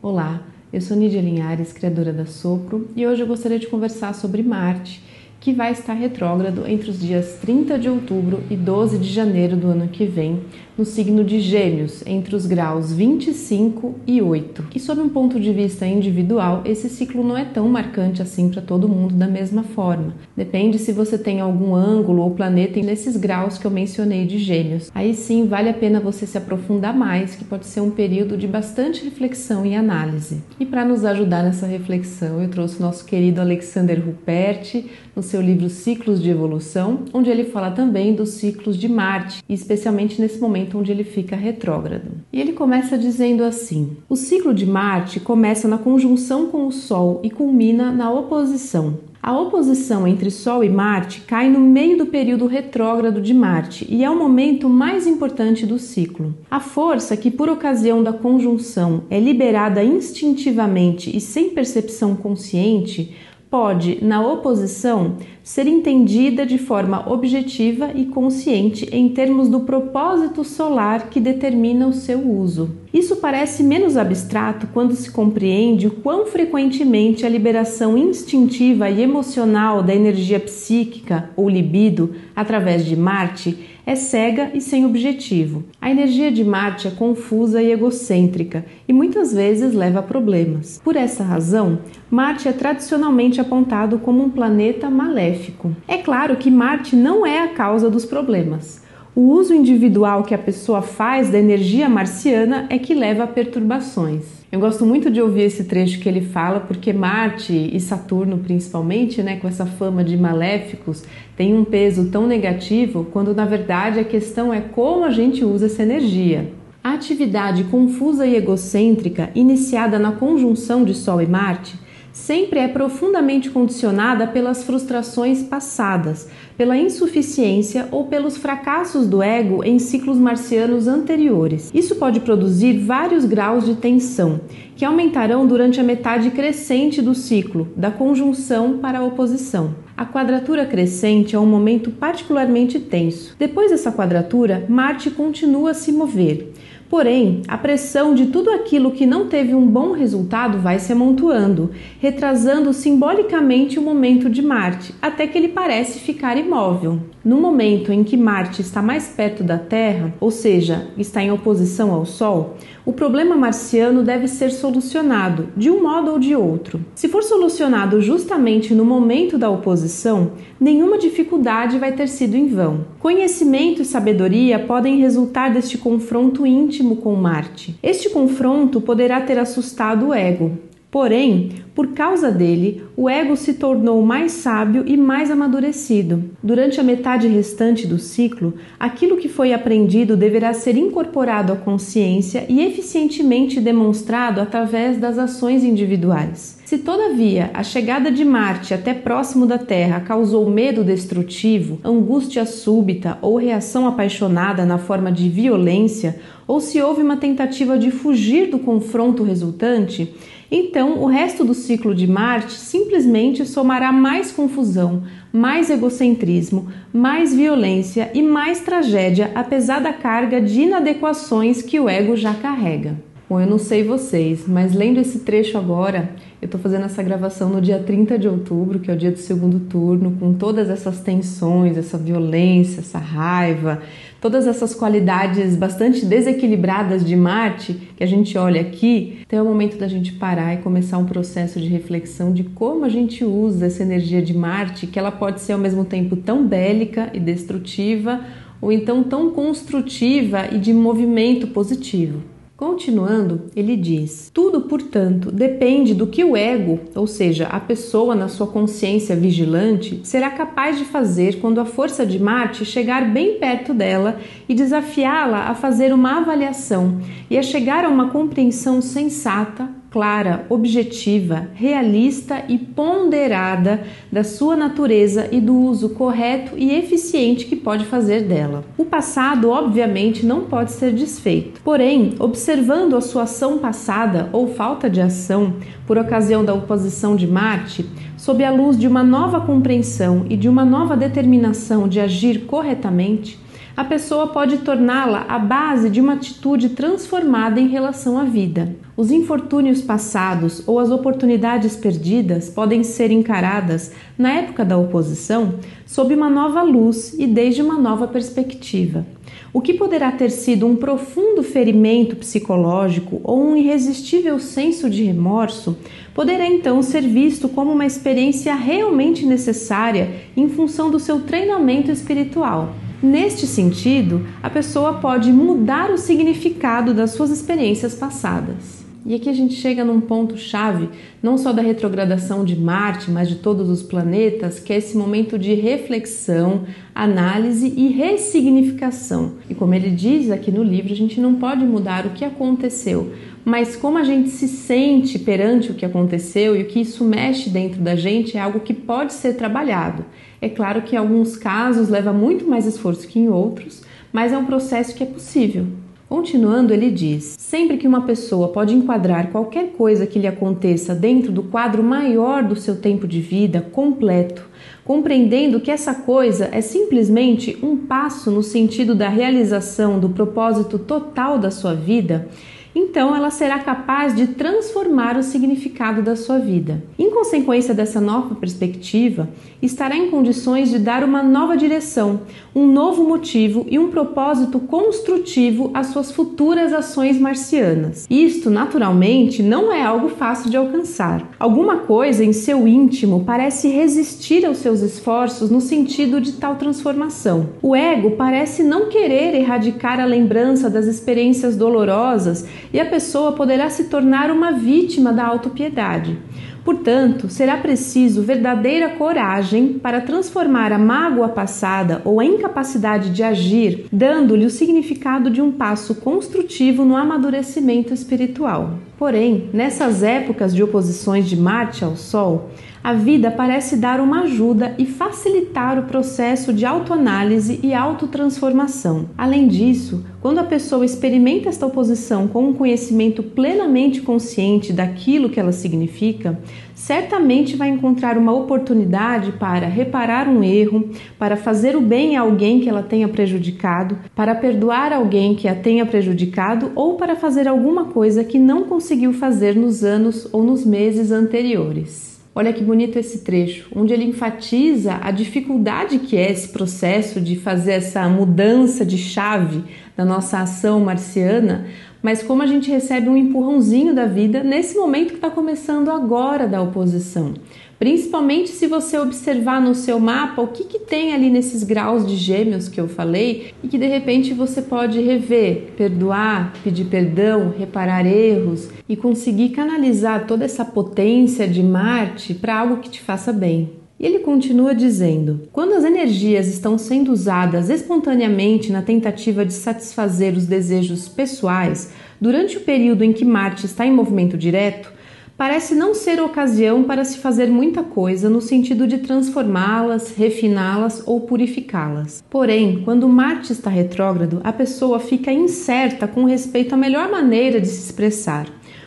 Olá, eu sou Nídia Linhares, criadora da Sopro, e hoje eu gostaria de conversar sobre Marte, que vai estar retrógrado entre os dias 30 de outubro e 12 de janeiro do ano que vem, no signo de Gêmeos, entre os graus 25 e 8. E sob um ponto de vista individual, esse ciclo não é tão marcante assim para todo mundo da mesma forma. Depende se você tem algum ângulo ou planeta nesses graus que eu mencionei de Gêmeos. Aí sim, vale a pena você se aprofundar mais, que pode ser um período de bastante reflexão e análise. E para nos ajudar nessa reflexão, eu trouxe o nosso querido Alexander Ruperti, no seu livro Ciclos de Evolução, onde ele fala também dos ciclos de Marte, e especialmente nesse momento onde ele fica retrógrado. E ele começa dizendo assim: o ciclo de Marte começa na conjunção com o Sol e culmina na oposição. A oposição entre Sol e Marte cai no meio do período retrógrado de Marte e é o momento mais importante do ciclo. A força que, por ocasião da conjunção, é liberada instintivamente e sem percepção consciente, pode, na oposição, ser entendida de forma objetiva e consciente em termos do propósito solar que determina o seu uso. Isso parece menos abstrato quando se compreende o quão frequentemente a liberação instintiva e emocional da energia psíquica ou libido através de Marte é cega e sem objetivo. A energia de Marte é confusa e egocêntrica e muitas vezes leva a problemas. Por essa razão, Marte é tradicionalmente apontado como um planeta maléfico. É claro que Marte não é a causa dos problemas. O uso individual que a pessoa faz da energia marciana é que leva a perturbações. Eu gosto muito de ouvir esse trecho que ele fala, porque Marte e Saturno, principalmente, com essa fama de maléficos, tem um peso tão negativo, quando na verdade a questão é como a gente usa essa energia. A atividade confusa e egocêntrica, iniciada na conjunção de Sol e Marte, sempre é profundamente condicionada pelas frustrações passadas, pela insuficiência ou pelos fracassos do ego em ciclos marcianos anteriores. Isso pode produzir vários graus de tensão, que aumentarão durante a metade crescente do ciclo, da conjunção para a oposição. A quadratura crescente é um momento particularmente tenso. Depois dessa quadratura, Marte continua a se mover. Porém, a pressão de tudo aquilo que não teve um bom resultado vai se amontoando, retrasando simbolicamente o momento de Marte, até que ele parece ficar imóvel. No momento em que Marte está mais perto da Terra, ou seja, está em oposição ao Sol, o problema marciano deve ser solucionado, de um modo ou de outro. Se for solucionado justamente no momento da oposição, nenhuma dificuldade vai ter sido em vão. Conhecimento e sabedoria podem resultar deste confronto íntimo com Marte. Este confronto poderá ter assustado o ego. Porém, por causa dele, o ego se tornou mais sábio e mais amadurecido. Durante a metade restante do ciclo, aquilo que foi aprendido deverá ser incorporado à consciência e eficientemente demonstrado através das ações individuais. Se, todavia, a chegada de Marte até próximo da Terra causou medo destrutivo, angústia súbita ou reação apaixonada na forma de violência, ou se houve uma tentativa de fugir do confronto resultante, então o resto do ciclo de Marte simplesmente somará mais confusão, mais egocentrismo, mais violência e mais tragédia, apesar da carga de inadequações que o ego já carrega. Bom, eu não sei vocês, mas lendo esse trecho agora, eu estou fazendo essa gravação no dia 30 de outubro, que é o dia do segundo turno, com todas essas tensões, essa violência, essa raiva, todas essas qualidades bastante desequilibradas de Marte, que a gente olha aqui. Então é o momento da gente parar e começar um processo de reflexão de como a gente usa essa energia de Marte, que ela pode ser ao mesmo tempo tão bélica e destrutiva, ou então tão construtiva e de movimento positivo. Continuando, ele diz: tudo, portanto, depende do que o ego, ou seja, a pessoa na sua consciência vigilante, será capaz de fazer quando a força de Marte chegar bem perto dela e desafiá-la a fazer uma avaliação e a chegar a uma compreensão sensata, clara, objetiva, realista e ponderada da sua natureza e do uso correto e eficiente que pode fazer dela. O passado, obviamente, não pode ser desfeito. Porém, observando a sua ação passada ou falta de ação por ocasião da oposição de Marte, sob a luz de uma nova compreensão e de uma nova determinação de agir corretamente, a pessoa pode torná-la a base de uma atitude transformada em relação à vida. Os infortúnios passados ou as oportunidades perdidas podem ser encaradas, na época da oposição, sob uma nova luz e desde uma nova perspectiva. O que poderá ter sido um profundo ferimento psicológico ou um irresistível senso de remorso poderá então ser visto como uma experiência realmente necessária em função do seu treinamento espiritual. Neste sentido, a pessoa pode mudar o significado das suas experiências passadas. E aqui a gente chega num ponto-chave, não só da retrogradação de Marte, mas de todos os planetas, que é esse momento de reflexão, análise e ressignificação. E como ele diz aqui no livro, a gente não pode mudar o que aconteceu, mas como a gente se sente perante o que aconteceu e o que isso mexe dentro da gente é algo que pode ser trabalhado. É claro que em alguns casos leva muito mais esforço que em outros, mas é um processo que é possível. Continuando, ele diz: sempre que uma pessoa pode enquadrar qualquer coisa que lhe aconteça dentro do quadro maior do seu tempo de vida completo, compreendendo que essa coisa é simplesmente um passo no sentido da realização do propósito total da sua vida, então ela será capaz de transformar o significado da sua vida. Em consequência dessa nova perspectiva, estará em condições de dar uma nova direção, um novo motivo e um propósito construtivo às suas futuras ações marcianas. Isto, naturalmente, não é algo fácil de alcançar. Alguma coisa em seu íntimo parece resistir aos seus esforços no sentido de tal transformação. O ego parece não querer erradicar a lembrança das experiências dolorosas e a pessoa poderá se tornar uma vítima da autopiedade. Portanto, será preciso verdadeira coragem para transformar a mágoa passada ou a incapacidade de agir, dando-lhe o significado de um passo construtivo no amadurecimento espiritual. Porém, nessas épocas de oposições de Marte ao Sol, a vida parece dar uma ajuda e facilitar o processo de autoanálise e autotransformação. Além disso, quando a pessoa experimenta esta oposição com um conhecimento plenamente consciente daquilo que ela significa, certamente vai encontrar uma oportunidade para reparar um erro, para fazer o bem a alguém que ela tenha prejudicado, para perdoar alguém que a tenha prejudicado ou para fazer alguma coisa que não conseguiu fazer nos anos ou nos meses anteriores. Olha que bonito esse trecho, onde ele enfatiza a dificuldade que é esse processo de fazer essa mudança de chave da nossa ação marciana, mas como a gente recebe um empurrãozinho da vida nesse momento que está começando agora da oposição. Principalmente se você observar no seu mapa o que tem ali nesses graus de Gêmeos que eu falei e que de repente você pode rever, perdoar, pedir perdão, reparar erros e conseguir canalizar toda essa potência de Marte para algo que te faça bem. E ele continua dizendo: quando as energias estão sendo usadas espontaneamente na tentativa de satisfazer os desejos pessoais, durante o período em que Marte está em movimento direto, parece não ser ocasião para se fazer muita coisa no sentido de transformá-las, refiná-las ou purificá-las. Porém, quando Marte está retrógrado, a pessoa fica incerta com respeito à melhor maneira de se expressar.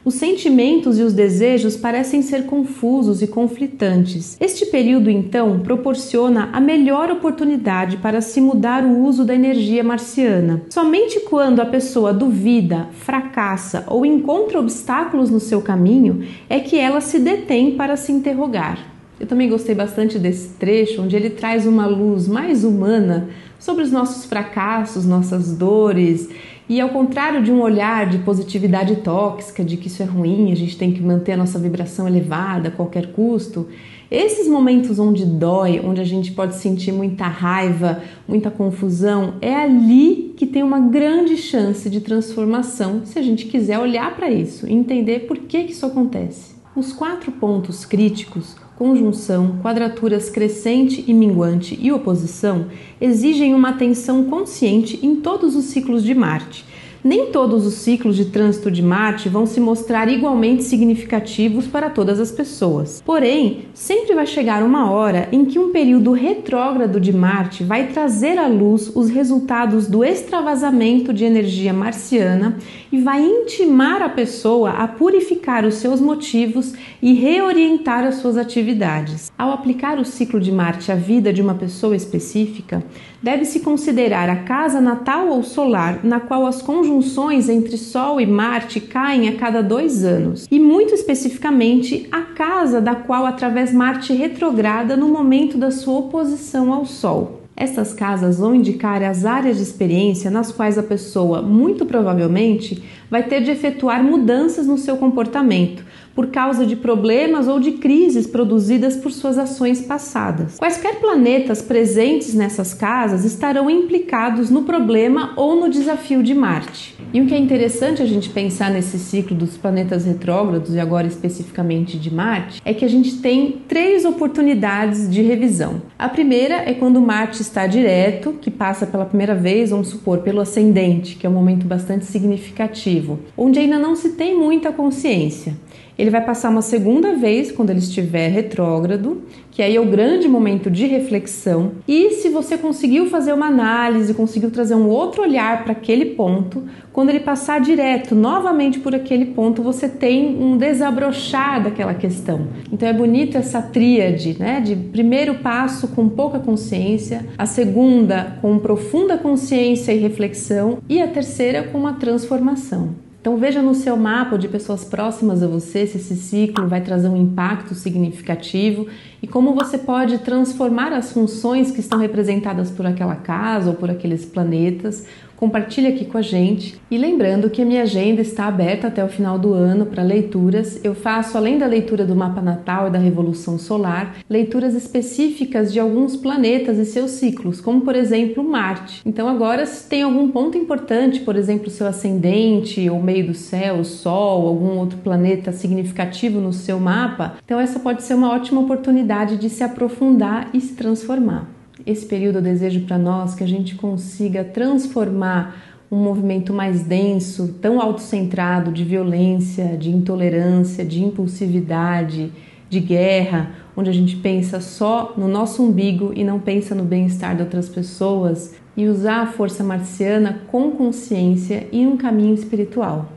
Os sentimentos e os desejos parecem ser confusos e conflitantes. Este período, então, proporciona a melhor oportunidade para se mudar o uso da energia marciana. Somente quando a pessoa duvida, fracassa ou encontra obstáculos no seu caminho é que ela se detém para se interrogar. Eu também gostei bastante desse trecho, onde ele traz uma luz mais humana sobre os nossos fracassos, nossas dores. E ao contrário de um olhar de positividade tóxica, de que isso é ruim, a gente tem que manter a nossa vibração elevada a qualquer custo, esses momentos onde dói, onde a gente pode sentir muita raiva, muita confusão, é ali que tem uma grande chance de transformação, se a gente quiser olhar para isso e entender por que isso acontece. Os 4 pontos críticos, conjunção, quadraturas crescente e minguante e oposição, exigem uma atenção consciente em todos os ciclos de Marte. Nem todos os ciclos de trânsito de Marte vão se mostrar igualmente significativos para todas as pessoas. Porém, sempre vai chegar uma hora em que um período retrógrado de Marte vai trazer à luz os resultados do extravasamento de energia marciana e vai intimar a pessoa a purificar os seus motivos e reorientar as suas atividades. Ao aplicar o ciclo de Marte à vida de uma pessoa específica, deve-se considerar a casa natal ou solar, na qual as conjunções entre Sol e Marte caem a cada 2 anos, e muito especificamente a casa da qual através Marte retrograda no momento da sua oposição ao Sol. Estas casas vão indicar as áreas de experiência nas quais a pessoa, muito provavelmente, vai ter de efetuar mudanças no seu comportamento, por causa de problemas ou de crises produzidas por suas ações passadas. Quaisquer planetas presentes nessas casas estarão implicados no problema ou no desafio de Marte. E o que é interessante a gente pensar nesse ciclo dos planetas retrógrados, e agora especificamente de Marte, é que a gente tem 3 oportunidades de revisão. A primeira é quando Marte está direto, que passa pela primeira vez, vamos supor, pelo ascendente, que é um momento bastante significativo, onde ainda não se tem muita consciência. Ele vai passar uma segunda vez quando ele estiver retrógrado, que aí é o grande momento de reflexão. E se você conseguiu fazer uma análise, conseguiu trazer um outro olhar para aquele ponto, quando ele passar direto novamente por aquele ponto, você tem um desabrochar daquela questão. Então é bonito essa tríade, né? De primeiro passo com pouca consciência, a segunda com profunda consciência e reflexão e a terceira com uma transformação. Então veja no seu mapa de pessoas próximas a você se esse ciclo vai trazer um impacto significativo e como você pode transformar as funções que estão representadas por aquela casa ou por aqueles planetas. Compartilhe aqui com a gente. E lembrando que a minha agenda está aberta até o final do ano para leituras. Eu faço, além da leitura do mapa natal e da revolução solar, leituras específicas de alguns planetas e seus ciclos, como por exemplo Marte. Então agora, se tem algum ponto importante, por exemplo, seu ascendente ou meio do céu, o Sol, algum outro planeta significativo no seu mapa, então essa pode ser uma ótima oportunidade de se aprofundar e se transformar. Esse período eu desejo para nós que a gente consiga transformar um movimento mais denso, tão autocentrado, de violência, de intolerância, de impulsividade, de guerra, onde a gente pensa só no nosso umbigo e não pensa no bem-estar de outras pessoas, e usar a força marciana com consciência e um caminho espiritual.